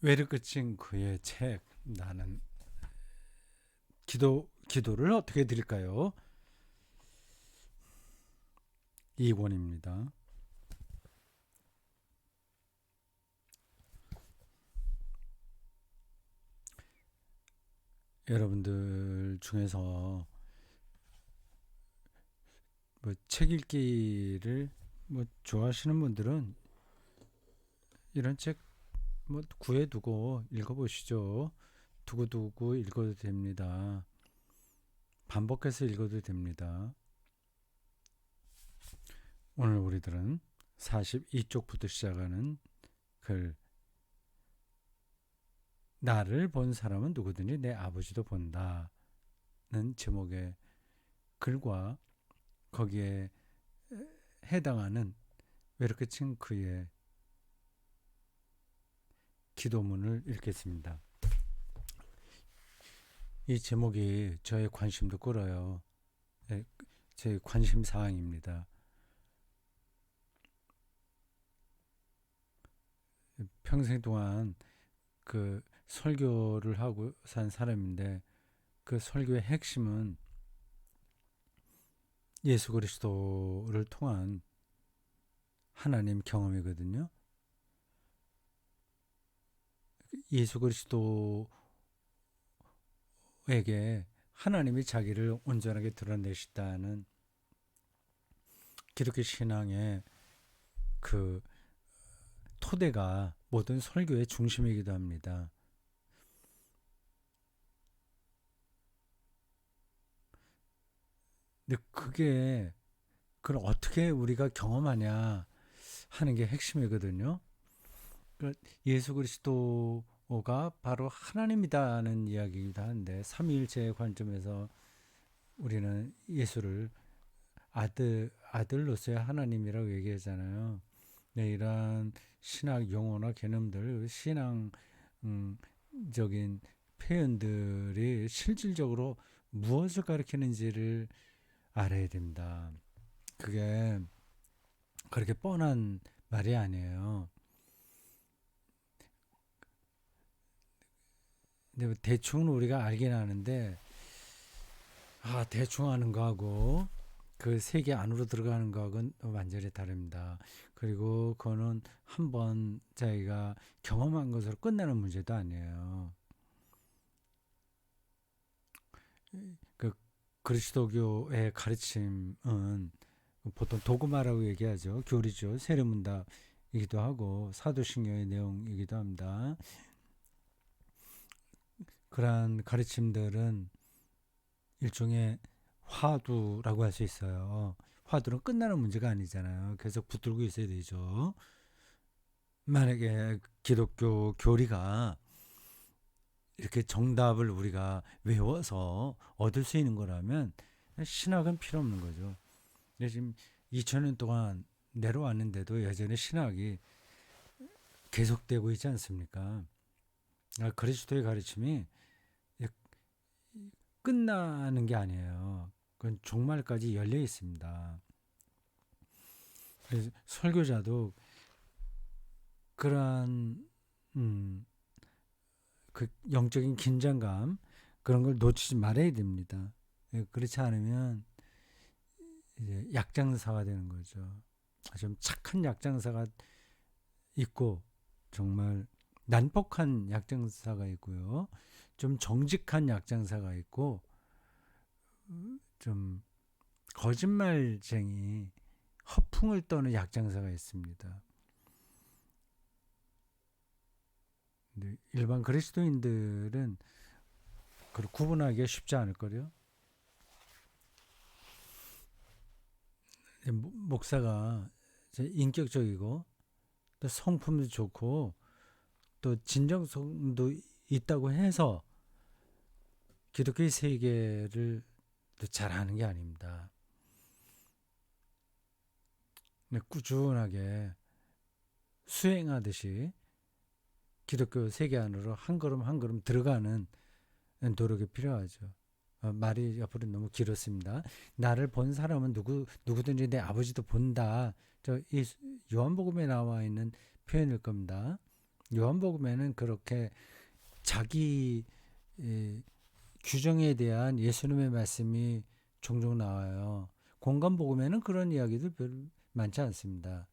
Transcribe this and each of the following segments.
외를 끝인 그의 책 나는 기도를 어떻게 드릴까요? 2권입니다. 여러분들 중에서 책 읽기를 좋아하시는 분들은 이런 책 구해두고 읽어보시죠. 두고두고 읽어도 됩니다. 반복해서 읽어도 됩니다. 오늘 우리들은 42쪽부터 시작하는 글, 나를 본 사람은 누구든지 내 아버지도 본다는 제목의 글과 거기에 해당하는 외롭게 친 그의 기도문을 읽겠습니다. 이 제목이 저의 관심도 끌어요. 제 관심 사항입니다. 평생 동안 그 설교를 하고 산 사람인데 그 설교의 핵심은 예수 그리스도를 통한 하나님 경험이거든요. 예수 그리스도에게 하나님이 자기를 온전하게 드러내시다는 기독교 신앙의 그 토대가 모든 설교의 중심이기도 합니다. 근데 그걸 어떻게 우리가 경험하냐 하는 게 핵심이거든요. 그러니까 예수 그리스도가 바로 하나님이다는 이야기이기도 한데 삼위일체의 관점에서 우리는 예수를 아들로서의 하나님이라고 얘기하잖아요. 네, 이러한 신학 용어나 개념들, 신앙적인 표현들이 실질적으로 무엇을 가리키는지를 알아야 됩니다. 그게 그렇게 뻔한 말이 아니에요. 근데 대충은 우리가 알긴 아는데, 대충 아는 거하고 그 세계 안으로 들어가는 거하고는 완전히 다릅니다. 그리고 그거는 한번 자기가 경험한 것으로 끝나는 문제도 아니에요. 그 그리스도교의 가르침은 보통 도그마라고 얘기하죠. 교리죠. 세례문답이기도 하고 사도신경의 내용이기도 합니다. 그러한 가르침들은 일종의 화두라고 할 수 있어요. 화두는 끝나는 문제가 아니잖아요. 계속 붙들고 있어야 되죠. 만약에 기독교 교리가 이렇게 정답을 우리가 외워서 얻을 수 있는 거라면 신학은 필요 없는 거죠. 근데 지금 2000년 동안 내려왔는데도 여전히 신학이 계속되고 있지 않습니까? 그리스도의 가르침이 끝나는 게 아니에요. 그건 종말까지 열려 있습니다. 그래서 설교자도 그러한 그 영적인 긴장감 그런 걸 놓치지 말아야 됩니다. 그렇지 않으면 이제 약장사가 되는 거죠. 좀 착한 약장사가 있고 정말 난폭한 약장사가 있고요. 좀 정직한 약장사가 있고 좀 거짓말쟁이 허풍을 떠는 약장사가 있습니다. 근데 일반 그리스도인들은 그걸 구분하기가 쉽지 않을 거요. 목사가 인격적이고 또 성품도 좋고 또 진정성도 있다고 해서 기독교의 세계를 잘하는 게 아닙니다. 꾸준하게 수행하듯이 기독교 세계 안으로 한 걸음 한 걸음 들어가는 노력이 필요하죠. 말이 옆으로 너무 길었습니다. 나를 본 사람은 누구든지 내 아버지도 본다. 이 요한복음에 나와 있는 표현일 겁니다. 요한복음에는 그렇게 자기 규정에 대한 예수님의 말씀이 종종 나와요. 공간복음에는 그런 이야기들 별 많지 않습니다.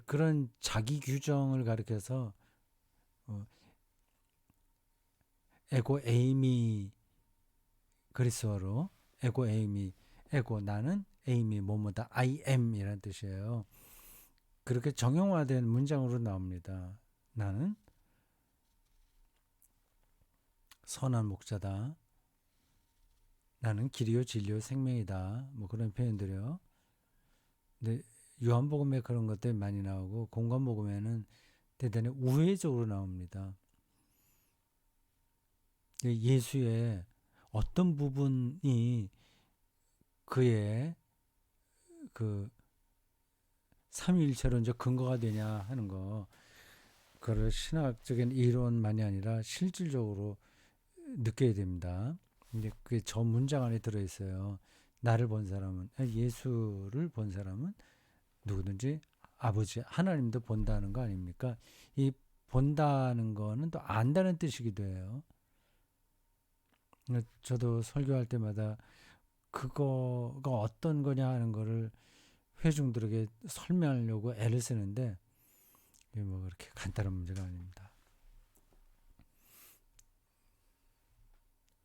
그런 자기 규정을 가리켜서 에고 에이미, 그리스어로 에고 에이미, 에고 나는, 에이미 뭐뭐다, I am 이라는 뜻이에요. 그렇게 정형화된 문장으로 나옵니다. 나는 선한 목자다. 나는 길이요 진리요 생명이다. 뭐 그런 표현들이요. 근데 요한복음에 그런 것들이 많이 나오고 공관복음에는 대단히 우회적으로 나옵니다. 예수의 어떤 부분이 그의 그 삼위일체론적 근거가 되냐 하는 거, 그걸 신학적인 이론만이 아니라 실질적으로 느껴야 됩니다. 근데 그게 저 문장 안에 들어있어요. 나를 본 사람은, 예수를 본 사람은 누구든지 아버지 하나님도 본다는 거 아닙니까? 이 본다는 거는 또 안다는 뜻이기도 해요. 저도 설교할 때마다 그거가 어떤 거냐 하는 거를 회중들에게 설명하려고 애를 쓰는데 이게 뭐 그렇게 간단한 문제가 아닙니다.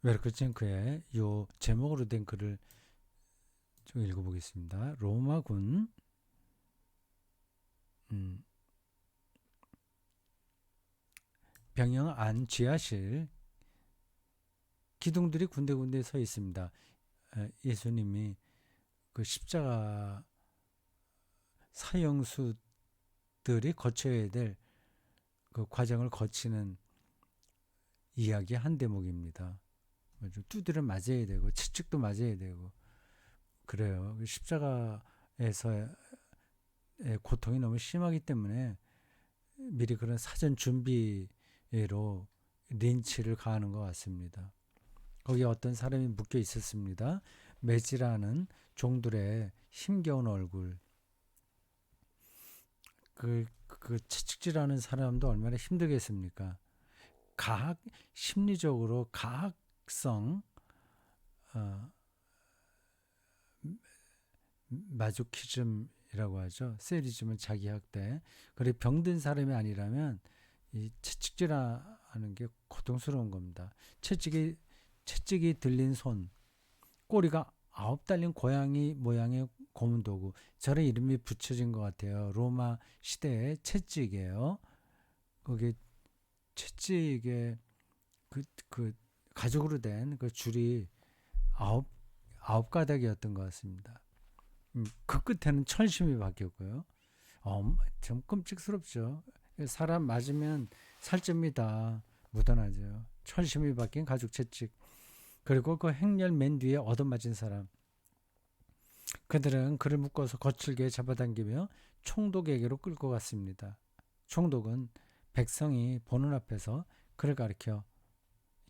웨르크첸크의 요 제목으로 된 글을 좀 읽어보겠습니다. 로마군 병영 안 지하실 기둥들이 군데군데 서 있습니다. 예수님이 그 십자가 사형수들이 거쳐야 될 그 과정을 거치는 이야기 한 대목입니다. 두드려 맞아야 되고 채찍도 맞아야 되고 그래요. 십자가에서의 고통이 너무 심하기 때문에 미리 그런 사전 준비로 린치를 가하는 것 같습니다. 거기에 어떤 사람이 묶여 있었습니다. 매지라는 종들의 힘겨운 얼굴. 그 채찍질하는 사람도 얼마나 힘들겠습니까? 심리적으로 가학성 마조키즘이라고 하죠. 세리즘은 자기 학대. 그래 병든 사람이 아니라면 이 채찍질하는 게 고통스러운 겁니다. 채찍이 들린 손, 꼬리가 9 달린 고양이 모양의 고문 도구. 저런 이름이 붙여진 것 같아요. 로마 시대의 채찍이에요. 거기 채찍에 그 가죽으로 된 그 줄이 아홉 가닥이었던 것 같습니다. 그 끝에는 철심이 박혔고요. 좀 끔찍스럽죠. 사람 맞으면 살찝니다. 묻어나죠. 철심이 박힌 가죽 채찍. 그리고 그 행렬 맨 뒤에 얻어맞은 사람. 그들은 그를 묶어서 거칠게 잡아당기며 총독에게로 끌고 갔습니다. 총독은 백성이 보는 앞에서 그를 가리켜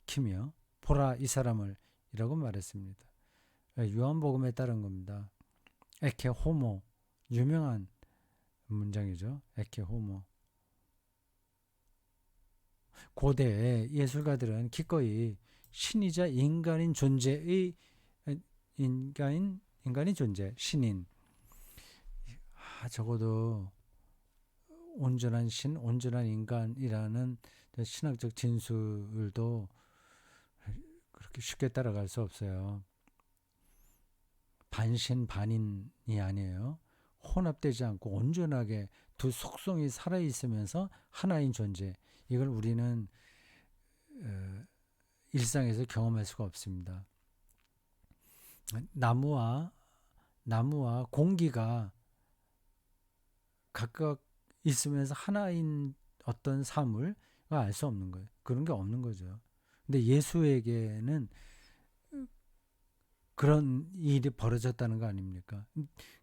키며 보라 이 사람을 이라고 말했습니다. 요한복음에 따른 겁니다. 에케 호모, 유명한 문장이죠. 에케 호모. 고대의 예술가들은 기꺼이 신이자 인간인 존재의 인간인 존재, 신인. 적어도 온전한 신, 온전한 인간이라는 신학적 진술도 그렇게 쉽게 따라갈 수 없어요. 반신 반인이 아니에요. 혼합되지 않고 온전하게 두 속성이 살아있으면서 하나인 존재. 이걸 우리는 일상에서 경험할 수가 없습니다. 나무와 공기가 각각 있으면서 하나인 어떤 사물을 알 수 없는 거예요. 그런 게 없는 거죠. 근데 예수에게는 그런 일이 벌어졌다는 거 아닙니까?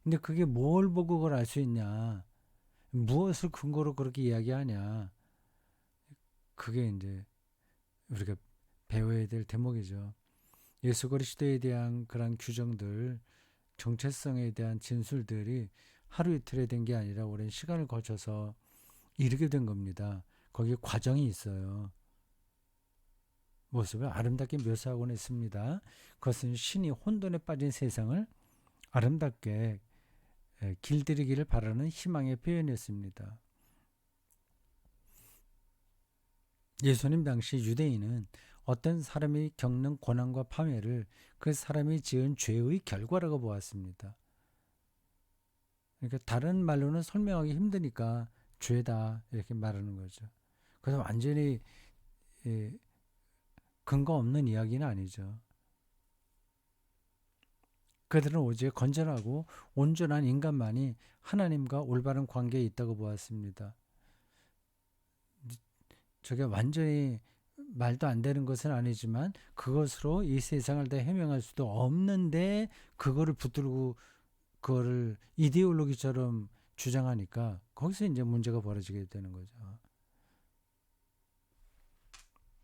근데 그게 뭘 보고 그걸 알 수 있냐? 무엇을 근거로 그렇게 이야기하냐? 그게 이제 우리가 배워야 될 대목이죠. 예수 그리스도에 대한 그런 규정들, 정체성에 대한 진술들이 하루 이틀에 된 게 아니라 오랜 시간을 거쳐서 이르게 된 겁니다. 거기에 과정이 있어요. 모습을 아름답게 묘사하곤 했습니다. 그것은 신이 혼돈에 빠진 세상을 아름답게 길들이기를 바라는 희망의 표현이었습니다. 예수님 당시 유대인은 어떤 사람이 겪는 고난과 파멸을 그 사람이 지은 죄의 결과라고 보았습니다. 그러니까 다른 말로는 설명하기 힘드니까 죄다 이렇게 말하는 거죠. 그래서 완전히 근거 없는 이야기는 아니죠. 그들은 오직 건전하고 온전한 인간만이 하나님과 올바른 관계에 있다고 보았습니다. 저게 완전히 말도 안 되는 것은 아니지만 그것으로 이 세상을 다 해명할 수도 없는데 그거를 붙들고 그거를 이데올로기처럼 주장하니까 거기서 이제 문제가 벌어지게 되는 거죠.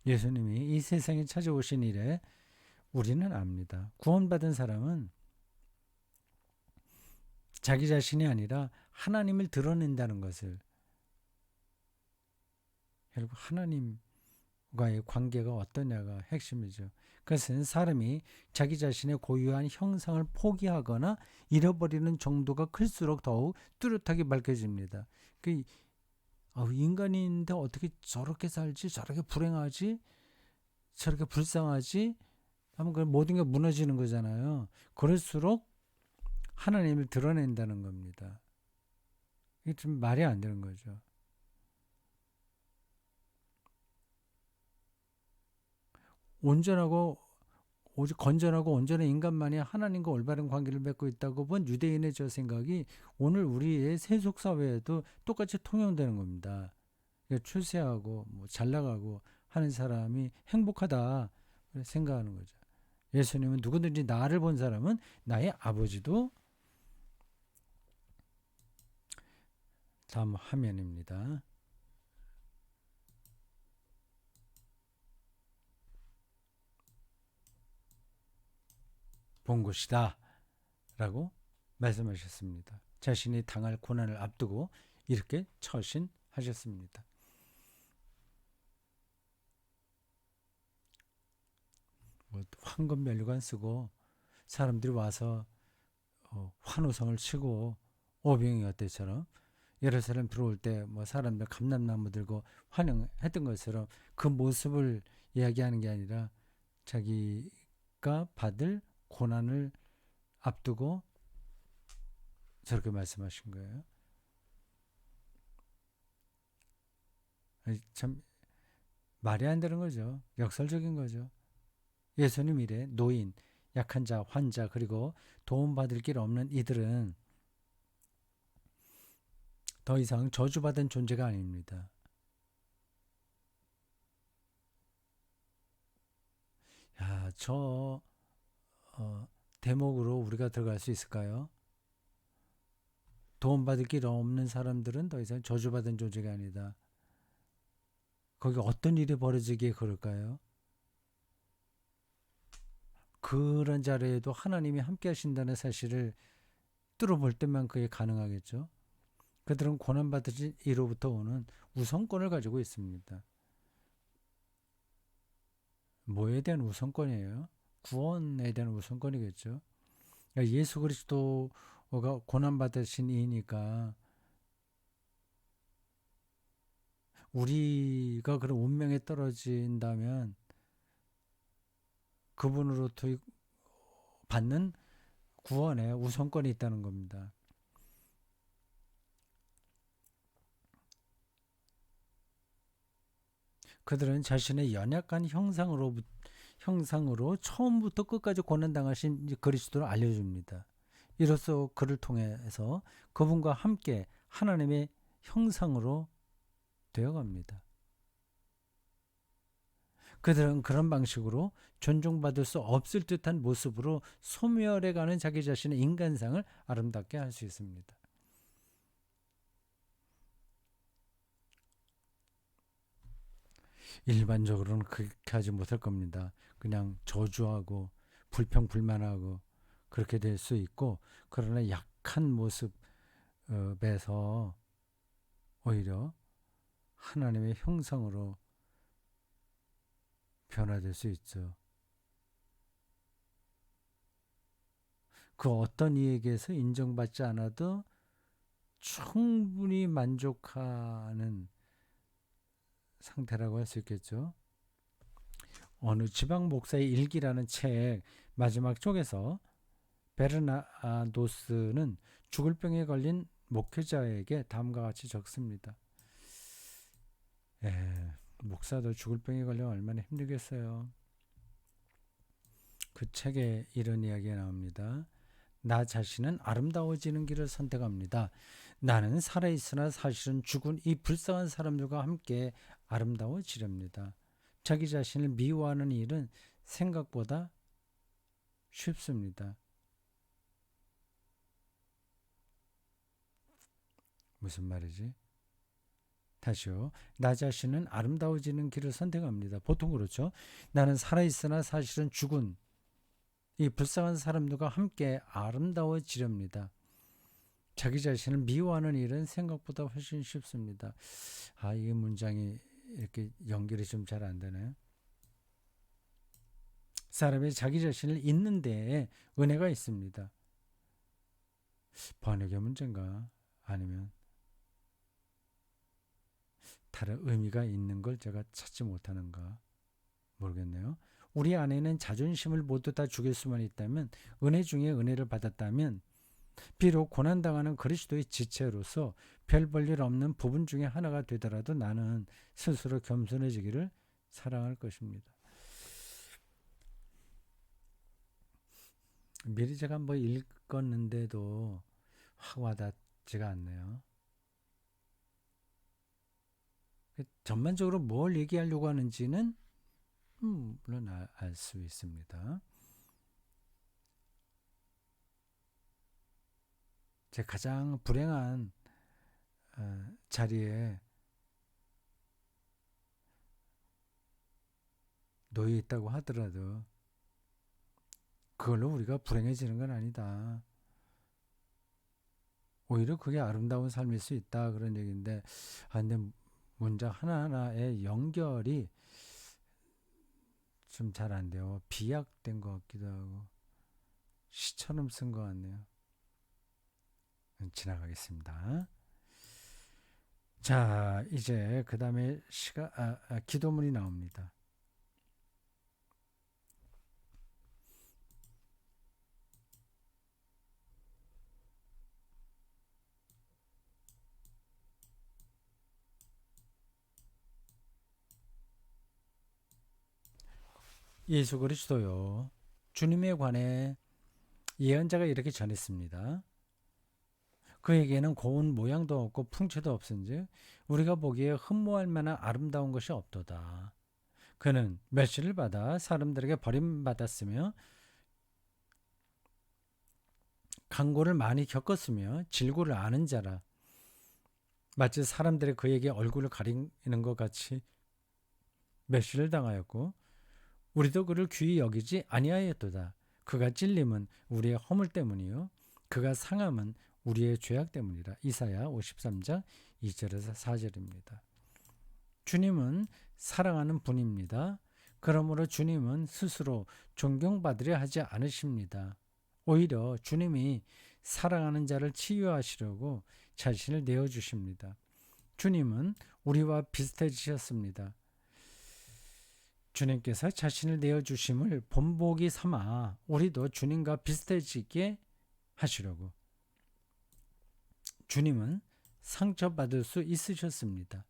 예수님이 이 세상에 찾아오신 이래 우리는 압니다. 구원받은 사람은 자기 자신이 아니라 하나님을 드러낸다는 것을, 결국 하나님과의 관계가 어떠냐가 핵심이죠. 그것은 사람이 자기 자신의 고유한 형상을 포기하거나 잃어버리는 정도가 클수록 더욱 뚜렷하게 밝혀집니다. 그 인간인데 어떻게 저렇게 살지, 저렇게 불행하지, 저렇게 불쌍하지 하면 그 모든 게 무너지는 거잖아요. 그럴수록 하나님을 드러낸다는 겁니다. 이게 좀 말이 안 되는 거죠. 온전하고 오직 건전하고 온전한 인간만이 하나님과 올바른 관계를 맺고 있다고 본 유대인의 저 생각이 오늘 우리의 세속 사회에도 똑같이 통용되는 겁니다. 출세하고 뭐 잘나가고 하는 사람이 행복하다 생각하는 거죠. 예수님은 누구든지 나를 본 사람은 나의 아버지도, 다음 화면입니다. 본 것이다 라고 말씀하셨습니다. 자신이 당할 고난을 앞두고 이렇게 처신하셨습니다. 뭐 황금 면류관 쓰고 사람들이 와서 환호성을 치고 오병이어 때처럼 예루살렘 들어올 때 뭐 사람들 감람나무 들고 환영했던 것처럼 그 모습을 이야기하는 게 아니라 자기가 받을 고난을 앞두고 저렇게 말씀하신 거예요. 참 말이 안 되는 거죠. 역설적인 거죠. 예수님 이래 노인, 약한 자, 환자 그리고 도움받을 길 없는 이들은 더 이상 저주받은 존재가 아닙니다. 야, 저 대목으로 우리가 들어갈 수 있을까요? 도움받을 길 없는 사람들은 더 이상 저주받은 존재가 아니다. 거기 어떤 일이 벌어지기에 그럴까요? 그런 자리에도 하나님이 함께 하신다는 사실을 뚫어볼 때만 그게 가능하겠죠. 그들은 고난받으신 이로부터 오는 우선권을 가지고 있습니다. 뭐에 대한 우선권이에요? 구원에 대한 우선권이겠죠. 그러니까 예수 그리스도가 고난받으신 이니까 우리가 그런 운명에 떨어진다면 그분으로부터 받는 구원에 우선권이 있다는 겁니다. 그들은 자신의 연약한 형상으로 처음부터 끝까지 고난당하신 그리스도를 알려줍니다. 이로써 그를 통해서 그분과 함께 하나님의 형상으로 되어갑니다. 그들은 그런 방식으로 존중받을 수 없을 듯한 모습으로 소멸해가는 자기 자신의 인간상을 아름답게 할 수 있습니다. 일반적으로는 그렇게 하지 못할 겁니다. 그냥 저주하고 불평불만하고 그렇게 될 수 있고, 그러나 약한 모습에서 오히려 하나님의 형상으로 변화될 수 있죠. 그 어떤 이에게서 인정받지 않아도 충분히 만족하는 상태라고 할 수 있겠죠. 어느 지방 목사의 일기라는 책 마지막 쪽에서 베르나노스는 죽을 병에 걸린 목회자에게 다음과 같이 적습니다. 목사도 죽을 병에 걸리면 얼마나 힘들겠어요. 그 책에 이런 이야기가 나옵니다. 나 자신은 아름다워지는 길을 선택합니다. 나는 살아있으나 사실은 죽은 이 불쌍한 사람들과 함께 아름다워지렵니다. 자기 자신을 미워하는 일은 생각보다 쉽습니다. 무슨 말이지? 다시요. 나 자신은 아름다워지는 길을 선택합니다. 보통 그렇죠. 나는 살아있으나 사실은 죽은 이 불쌍한 사람들과 함께 아름다워지렵니다. 자기 자신을 미워하는 일은 생각보다 훨씬 쉽습니다. 이 문장이 이렇게 연결이 좀 잘 안 되네요. 사람이 자기 자신을 잊는 데에 은혜가 있습니다. 번역의 문제인가? 아니면 다른 의미가 있는 걸 제가 찾지 못하는가? 모르겠네요. 우리 안에는 자존심을 모두 다 죽일 수만 있다면, 은혜 중에 은혜를 받았다면, 비록 고난당하는 그리스도의 지체로서 별 볼 일 없는 부분 중에 하나가 되더라도 나는 스스로 겸손해지기를 사랑할 것입니다. 미리 제가 한번 읽었는데도 확 와닿지가 않네요. 전반적으로 뭘 얘기하려고 하는지는 물론 알 수 있습니다. 제 가장 불행한 자리에 놓여 있다고 하더라도 그걸로 우리가 불행해지는 건 아니다. 오히려 그게 아름다운 삶일 수 있다, 그런 얘기인데, 근데 문장 하나하나의 연결이 좀 잘 안 돼요. 비약된 것 같기도 하고 시처럼 쓴 것 같네요. 지나가겠습니다. 자, 이제 그 다음에 기도문이 나옵니다. 예수 그리스도요, 주님에 관해 예언자가 이렇게 전했습니다. 그에게는 고운 모양도 없고 풍채도 없은즉 우리가 보기에 흠모할 만한 아름다운 것이 없도다. 그는 멸시를 받아 사람들에게 버림받았으며 강고를 많이 겪었으며 질고를 아는 자라. 마치 사람들이 그에게 얼굴을 가리는 것 같이 멸시를 당하였고 우리도 그를 귀히 여기지 아니하였도다. 그가 찔림은 우리의 허물 때문이요 그가 상함은 우리의 죄악 때문이라. 이사야 53장 2절에서 4절입니다. 주님은 사랑하는 분입니다. 그러므로 주님은 스스로 존경받으려 하지 않으십니다. 오히려 주님이 사랑하는 자를 치유하시려고 자신을 내어주십니다. 주님은 우리와 비슷해지셨습니다. 주님께서 자신을 내어주심을 본보기 삼아 우리도 주님과 비슷해지게 하시려고. 주님은 상처받을 수 있으셨습니다.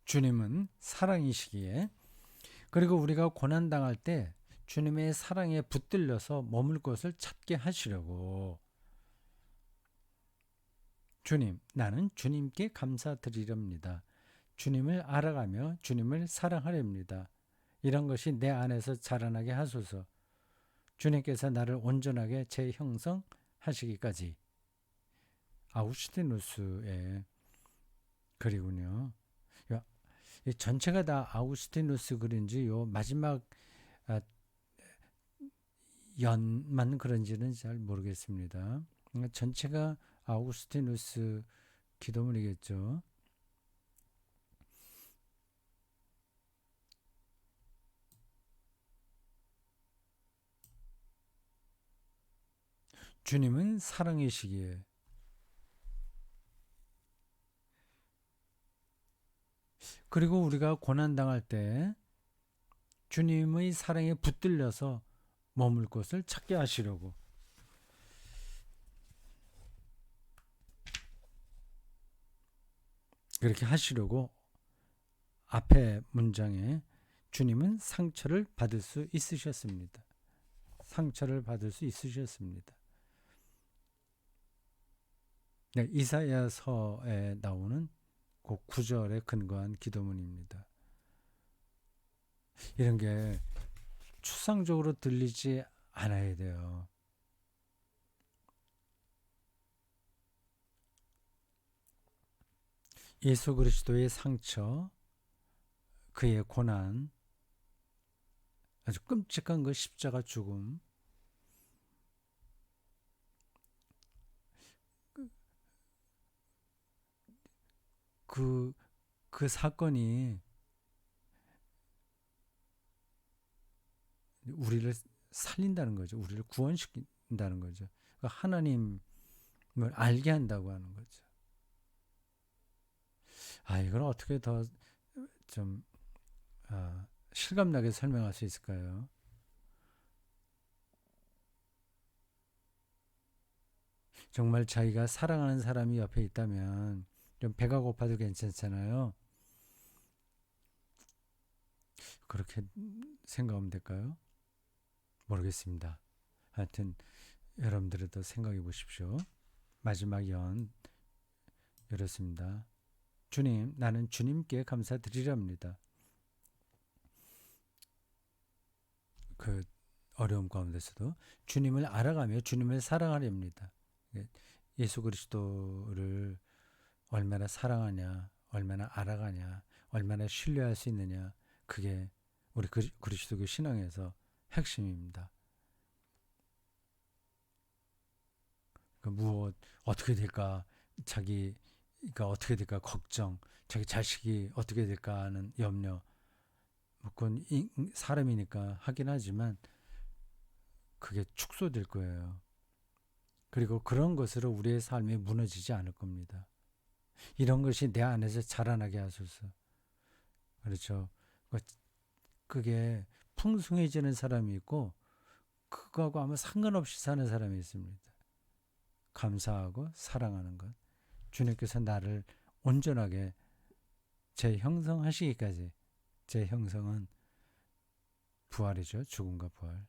주님은 사랑이시기에, 그리고 우리가 고난당할 때 주님의 사랑에 붙들려서 머물 곳을 찾게 하시려고. 주님, 나는 주님께 감사드리렵니다. 주님을 알아가며 주님을 사랑하렵니다. 이런 것이 내 안에서 자라나게 하소서. 주님께서 나를 온전하게 재형성하시기까지. 아우구스티누스의 글이군요. 이 전체가 다 아우구스티누스 글인지 요 마지막 아, 연만 그런지는 잘 모르겠습니다. 전체가 아우구스티누스 기도문이겠죠. 주님은 사랑이시기에. 그리고 우리가 고난당할 때 주님의 사랑에 붙들려서 머물 곳을 찾게 하시려고. 그렇게 하시려고 앞에 문장에 주님은 상처를 받을 수 있으셨습니다. 상처를 받을 수 있으셨습니다. 네, 이사야서에 나오는 그 구절에 근거한 기도문입니다. 이런 게 추상적으로 들리지 않아야 돼요. 예수 그리스도의 상처, 그의 고난, 아주 끔찍한 그 십자가 죽음, 그 사건이 우리를 살린다는 거죠. 우리를 구원시킨다는 거죠. 하나님을 알게 한다고 하는 거죠. 이걸 어떻게 더 좀 실감나게 설명할 수 있을까요? 정말 자기가 사랑하는 사람이 옆에 있다면 좀 배가 고파도 괜찮잖아요. 그렇게 생각하면 될까요? 모르겠습니다. 하여튼 여러분들도 생각해 보십시오. 마지막 연 이렇습니다. 주님, 나는 주님께 감사드리렵니다. 그 어려움 가운데서도 주님을 알아가며 주님을 사랑하렵니다. 예수 그리스도를 얼마나 사랑하냐, 얼마나 알아가냐, 얼마나 신뢰할 수 있느냐, 그게 우리 그리스도교 신앙에서 핵심입니다. 무엇 어떻게 될까, 자기가 어떻게 될까 걱정, 자기 자식이 어떻게 될까 하는 염려, 그건 사람이니까 하긴 하지만 그게 축소될 거예요. 그리고 그런 것으로 우리의 삶이 무너지지 않을 겁니다. 이런 것이 내 안에서 자라나게 하소서. 그렇죠. 그게 풍성해지는 사람이 있고 그거하고 아무 상관없이 사는 사람이 있습니다. 감사하고 사랑하는 것. 주님께서 나를 온전하게 재형성하시기까지. 재형성은 부활이죠. 죽음과 부활.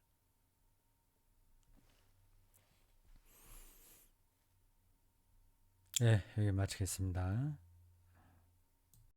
네, 여기 마치겠습니다.